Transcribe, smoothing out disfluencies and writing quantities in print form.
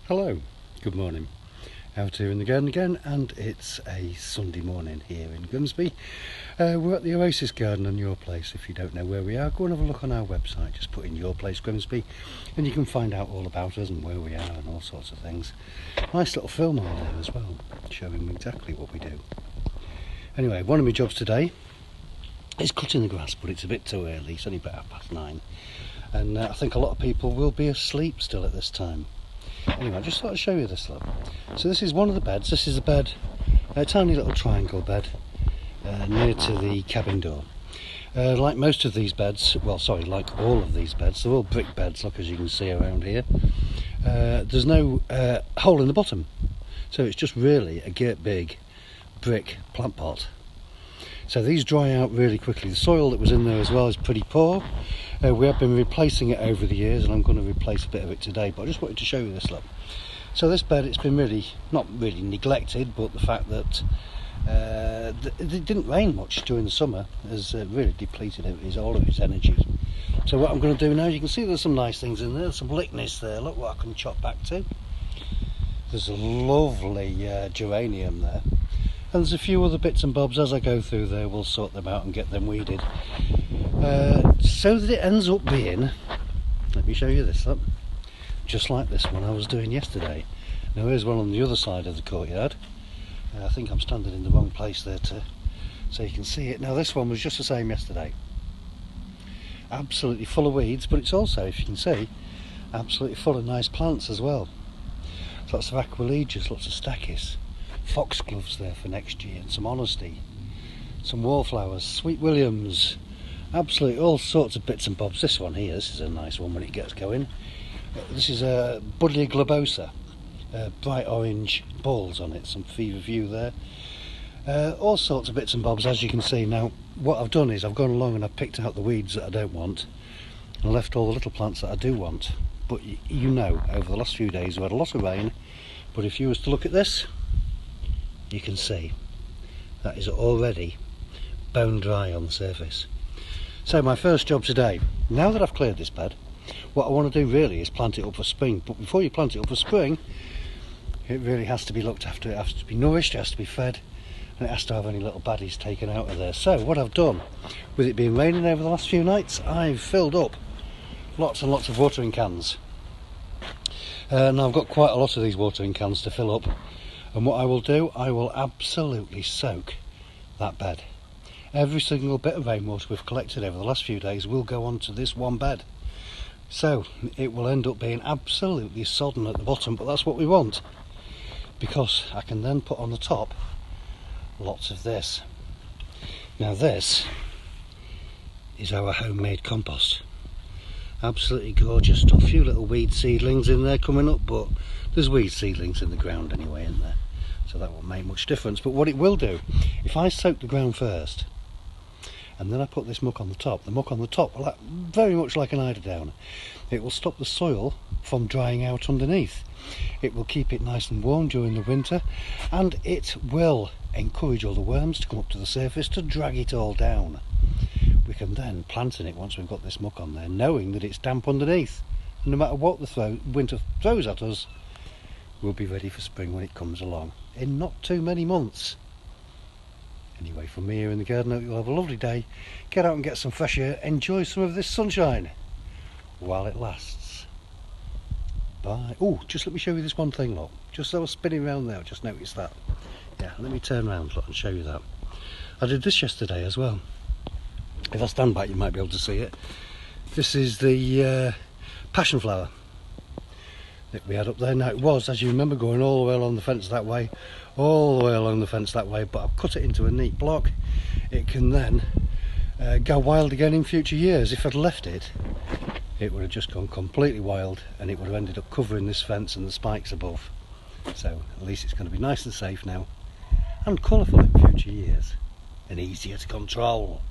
Hello, good morning. Out here in the garden again, and it's a Sunday morning here in Grimsby. We're at the Oasis Garden on Your Place. If you don't know where we are, go and have a look on our website. Just put in Your Place Grimsby and you can find out all about us and where we are and all sorts of things. Nice little film on there as well, showing exactly what we do. Anyway, one of my jobs today is cutting the grass, but it's a bit too early. It's only about 9:30, and I think a lot of people will be asleep still at this time. Anyway, I just thought I'd show you this look. So this is one of the beds. This is a bed, a tiny little triangle bed near to the cabin door. Like most of these beds, like all of these beds, they're all brick beds, look, as you can see around here. There's no hole in the bottom, so it's just really a great big brick plant pot. So these dry out really quickly. The soil that was in there as well is pretty poor. We have been replacing it over the years, and I'm going to replace a bit of it today, but I just wanted to show you this look. So this bed, it's been not really neglected, but the fact that it didn't rain much during the summer has really depleted all of its energy. So what I'm going to do now, you can see there's some nice things in there, there's some lickness there, look what I can chop back to. There's a lovely geranium there. And there's a few other bits and bobs. As I go through there, we'll sort them out and get them weeded. So that it ends up being, let me show you this look, just like this one I was doing yesterday. Now here's one on the other side of the courtyard. I think I'm standing in the wrong place there so you can see it. Now this one was just the same yesterday. Absolutely full of weeds, but it's also, if you can see, absolutely full of nice plants as well. Lots of Aquilegias, lots of Stachys. Foxgloves there for next year, and some honesty, some wallflowers, sweet williams, absolutely all sorts of bits and bobs. This one here, this is a nice one when it gets going. This is a Buddleia globosa, bright orange balls on it, some feverfew there. All sorts of bits and bobs, as you can see. Now what I've done is I've gone along and I've picked out the weeds that I don't want and left all the little plants that I do want. But you know, over the last few days we've had a lot of rain, but if you was to look at this, you can see that is already bone dry on the surface. So my first job today, now that I've cleared this bed, what I want to do really is plant it up for spring. But before you plant it up for spring, it really has to be looked after. It has to be nourished, it has to be fed, and it has to have any little baddies taken out of there. So what I've done, with it being raining over the last few nights, I've filled up lots and lots of watering cans. And I've got quite a lot of these watering cans to fill up. And what I will do, I will absolutely soak that bed. Every single bit of rainwater we've collected over the last few days will go onto this one bed. So it will end up being absolutely sodden at the bottom, but that's what we want, because I can then put on the top lots of this. Now this is our homemade compost. Absolutely gorgeous stuff. A few little weed seedlings in there coming up, but there's weed seedlings in the ground anyway in there, so that won't make much difference. But what it will do, if I soak the ground first and then I put this muck on the top, will act very much like an eiderdown. It will stop the soil from drying out underneath. It will keep it nice and warm during the winter, and it will encourage all the worms to come up to the surface to drag it all down. We can then plant in it once we've got this muck on there, knowing that it's damp underneath. And no matter what the winter throws at us, we'll be ready for spring when it comes along in not too many months. Anyway, from me here in the garden, I hope you'll have a lovely day. Get out and get some fresh air, enjoy some of this sunshine while it lasts. Bye. Oh, just let me show you this one thing, look. Just as I was spinning around there, I just noticed that. Yeah, let me turn around, look, and show you that. I did this yesterday as well. If I stand back, you might be able to see it. This is the passion flower that we had up there. Now it was, as you remember, going all the way along the fence that way, but I've cut it into a neat block. It can then go wild again in future years. If I'd left it, it would have just gone completely wild, and it would have ended up covering this fence and the spikes above. So at least it's going to be nice and safe now, and colourful in future years, and easier to control.